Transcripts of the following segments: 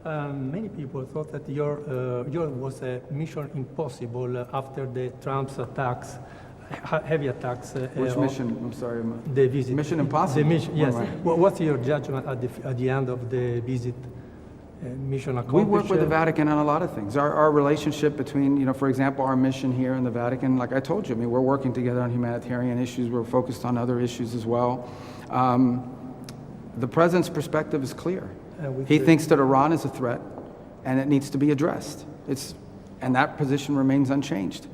Many people thought that yours was a mission impossible after the Trump's attacks, heavy attacks. Which mission? I'm sorry. The visit. Mission Impossible? Yes. What's your judgment at the end of the visit? Mission accomplished? We work with the Vatican on a lot of things. Our relationship between, for example, our mission here in the Vatican, like I told you, we're working together on humanitarian issues. We're focused on other issues as well. The President's perspective is clear. He thinks that Iran is a threat and it needs to be addressed. And that position remains unchanged.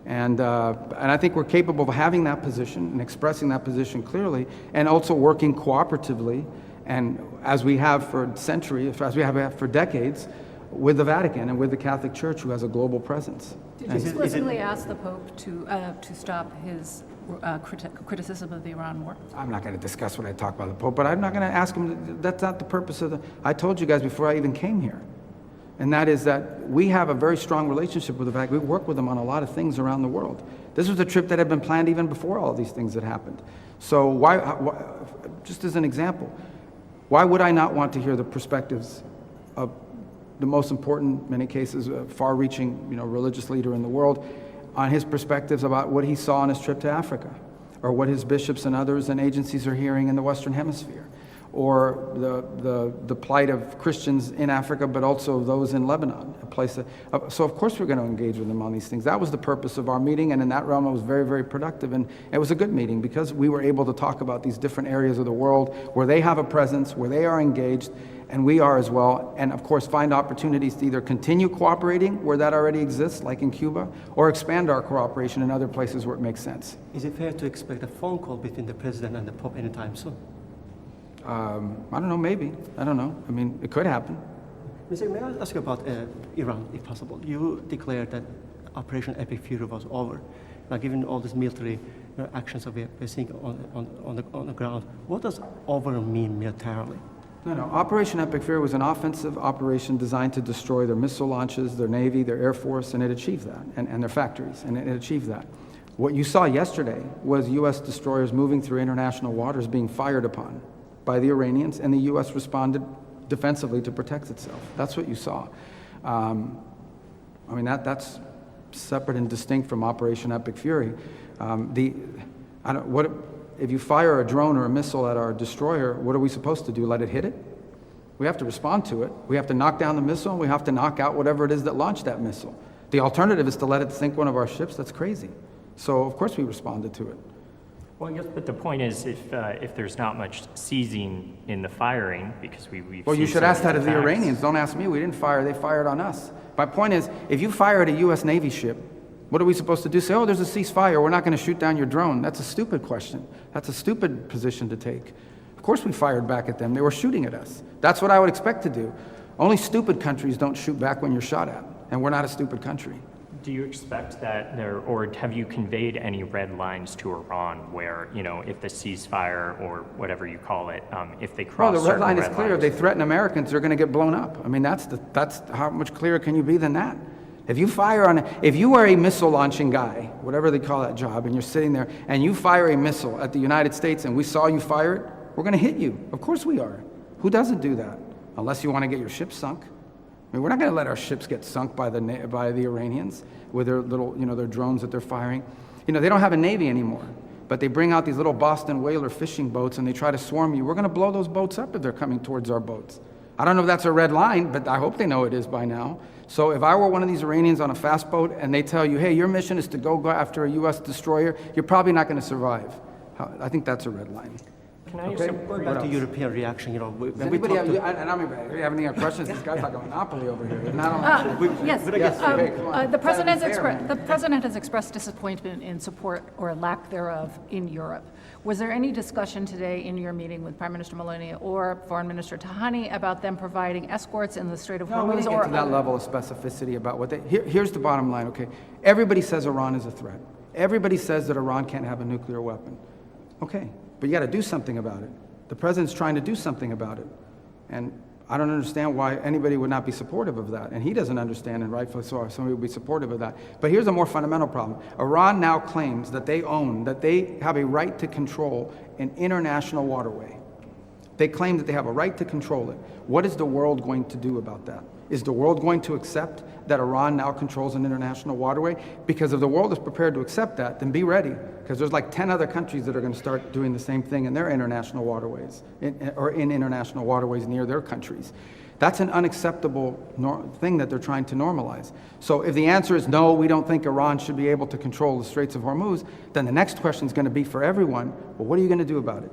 And I think we're capable of having that position and expressing that position clearly and also working cooperatively, and as we have for centuries, as we have for decades, with the Vatican and with the Catholic Church, who has a global presence. Did you explicitly ask the Pope to stop his criticism of the Iran war? I'm not going to discuss what I talk about the Pope, but I'm not going to ask him. That's not the purpose of I told you guys before I even came here. And that is that we have a very strong relationship with the Vatican. We work with them on a lot of things around the world. This was a trip that had been planned even before all these things had happened. So why just as an example, why would I not want to hear the perspectives of the most important, in many cases, far-reaching, religious leader in the world, on his perspectives about what he saw on his trip to Africa, or what his bishops and others and agencies are hearing in the Western Hemisphere, or the plight of Christians in Africa, but also those in Lebanon, a place that, so of course we're going to engage with them on these things. That was the purpose of our meeting, and in that realm it was very, very productive, and it was a good meeting because we were able to talk about these different areas of the world where they have a presence, where they are engaged, and we are as well, and of course find opportunities to either continue cooperating where that already exists, like in Cuba, or expand our cooperation in other places where it makes sense. Is it fair to expect a phone call between the President and the Pope anytime soon? I don't know, maybe. I don't know. It could happen. Mr. May I ask you about Iran, if possible? You declared that Operation Epic Fury was over. Now, given all these military actions that we're seeing on the ground, what does over mean militarily? No. Operation Epic Fury was an offensive operation designed to destroy their missile launches, their Navy, their Air Force, and it achieved that, and their factories, and it achieved that. What you saw yesterday was U.S. destroyers moving through international waters being fired upon by the Iranians, and the U.S. responded defensively to protect itself. That's what you saw. That's separate and distinct from Operation Epic Fury. If you fire a drone or a missile at our destroyer, what are we supposed to do? Let it hit it? We have to respond to it. We have to knock down the missile, and we have to knock out whatever it is that launched that missile. The alternative is to let it sink one of our ships. That's crazy. So of course we responded to it. Well, yes, but the point is, if there's not much seizing in the firing, because we've well, you should ask that of the Iranians. Don't ask me. We didn't fire. They fired on us. My point is, if you fire at a U.S. Navy ship, what are we supposed to do? Say, oh, there's a ceasefire. We're not going to shoot down your drone. That's a stupid question. That's a stupid position to take. Of course we fired back at them. They were shooting at us. That's what I would expect to do. Only stupid countries don't shoot back when you're shot at, and we're not a stupid country. Do you expect that or have you conveyed any red lines to Iran where, if the ceasefire or whatever you call it, if they cross the red line is clear. lines, If they threaten Americans, they're going to get blown up. That's how much clearer can you be than that? If you are a missile launching guy, whatever they call that job, and you're sitting there and you fire a missile at the United States and we saw you fire it, we're going to hit you. Of course we are. Who doesn't do that? Unless you want to get your ship sunk. We're not going to let our ships get sunk by the Iranians with their little, their drones that they're firing. They don't have a Navy anymore, but they bring out these little Boston whaler fishing boats and they try to swarm you. We're going to blow those boats up if they're coming towards our boats. I don't know if that's a red line, but I hope they know it is by now. So if I were one of these Iranians on a fast boat and they tell you, hey, your mission is to go after a U.S. destroyer, you're probably not going to survive. I think that's a red line. Can I Okay, going back to European reaction, Does anybody have any other questions? This guy's like a monopoly over here. Yes. Okay, come on. The president has expressed disappointment in support or lack thereof in Europe. Was there any discussion today in your meeting with Prime Minister Meloni or Foreign Minister Tahani about them providing escorts in the Strait of Hormuz? No, we didn't get to that level of specificity about what they... Here's the bottom line, okay? Everybody says Iran is a threat. Everybody says that Iran can't have a nuclear weapon. Okay, but you got to do something about it. The president's trying to do something about it. And I don't understand why anybody would not be supportive of that. And he doesn't understand, and rightfully so, somebody would be supportive of that. But here's a more fundamental problem. Iran now claims that they have a right to control an international waterway. They claim that they have a right to control it. What is the world going to do about that? Is the world going to accept that Iran now controls an international waterway? Because if the world is prepared to accept that, then be ready, because there's like 10 other countries that are going to start doing the same thing in their international waterways, or in international waterways near their countries. That's an unacceptable thing that they're trying to normalize. So if the answer is no, we don't think Iran should be able to control the Straits of Hormuz, then the next question is going to be for everyone, well, what are you going to do about it?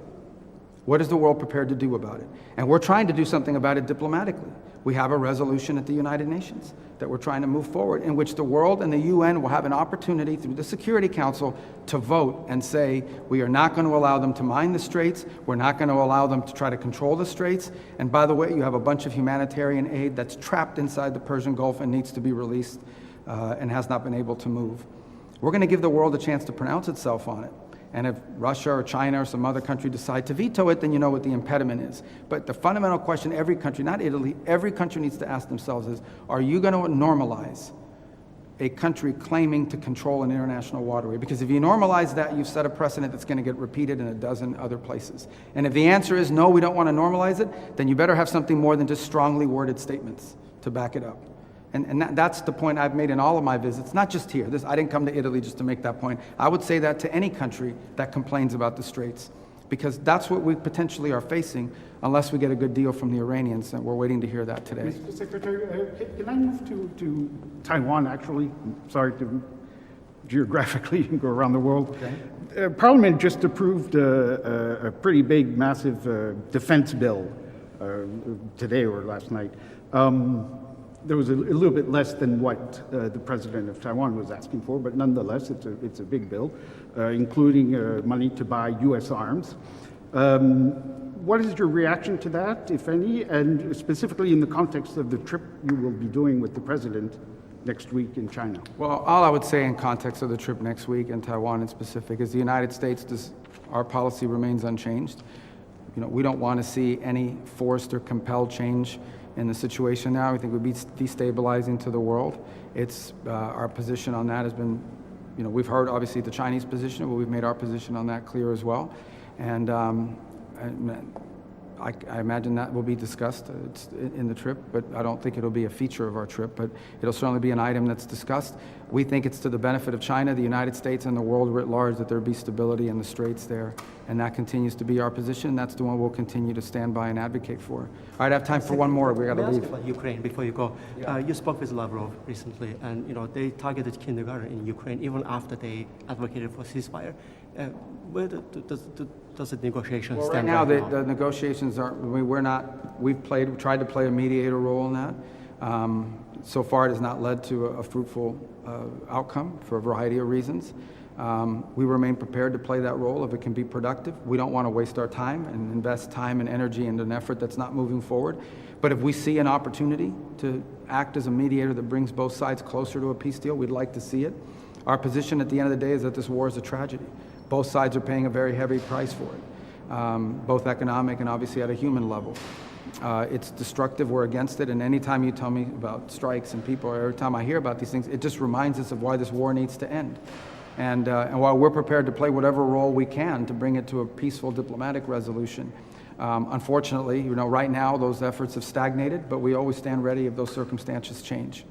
What is the world prepared to do about it? And we're trying to do something about it diplomatically. We have a resolution at the United Nations that we're trying to move forward, in which the world and the UN will have an opportunity through the Security Council to vote and say, we are not going to allow them to mine the straits, we're not going to allow them to try to control the straits, and by the way, you have a bunch of humanitarian aid that's trapped inside the Persian Gulf and needs to be released and has not been able to move. We're going to give the world a chance to pronounce itself on it. And if Russia or China or some other country decide to veto it, then you know what the impediment is. But the fundamental question every country, not Italy, every country needs to ask themselves is, are you going to normalize a country claiming to control an international waterway? Because if you normalize that, you've set a precedent that's going to get repeated in a dozen other places. And if the answer is no, we don't want to normalize it, then you better have something more than just strongly worded statements to back it up. And that's the point I've made in all of my visits, not just here. I didn't come to Italy just to make that point. I would say that to any country that complains about the Straits, because that's what we potentially are facing unless we get a good deal from the Iranians, and we're waiting to hear that today. Mr. Secretary, can I move to Taiwan, actually? I'm sorry to geographically go around the world. Okay. Parliament just approved a pretty big, massive defense bill today or last night. There was a little bit less than what the president of Taiwan was asking for, but nonetheless, it's a big bill, including money to buy U.S. arms. What is your reaction to that, if any, and specifically in the context of the trip you will be doing with the president next week in China? Well, all I would say in context of the trip next week in Taiwan in specific is the United States, our policy remains unchanged. You know, we don't want to see any forced or compelled change in the situation now. We think it would be destabilizing to the world. It's our position on that has been, you know, we've heard obviously the Chinese position, but we've made our position on that clear as well. And I imagine that will be discussed in the trip, but I don't think it'll be a feature of our trip, but it'll certainly be an item that's discussed. We think it's to the benefit of China, the United States, and the world writ large that there be stability in the straits there, and that continues to be our position. That's the one we'll continue to stand by and advocate for. All right, I have time for one more. We got to leave. About Ukraine before you go. Yeah. You spoke with Lavrov recently, and you know they targeted kindergarten in Ukraine even after they advocated for ceasefire. Where does the negotiations Well, right stand now? right The negotiations aren't. We're not. We've tried to play a mediator role in that. So far, it has not led to a fruitful outcome for a variety of reasons. We remain prepared to play that role if it can be productive. We don't want to waste our time and invest time and energy into an effort that's not moving forward. But if we see an opportunity to act as a mediator that brings both sides closer to a peace deal, we'd like to see it. Our position at the end of the day is that this war is a tragedy. Both sides are paying a very heavy price for it, both economic and obviously at a human level. It's destructive, we're against it, and anytime you tell me about strikes and people, or every time I hear about these things, it just reminds us of why this war needs to end. And while we're prepared to play whatever role we can to bring it to a peaceful diplomatic resolution, unfortunately, you know, right now those efforts have stagnated, but we always stand ready if those circumstances change.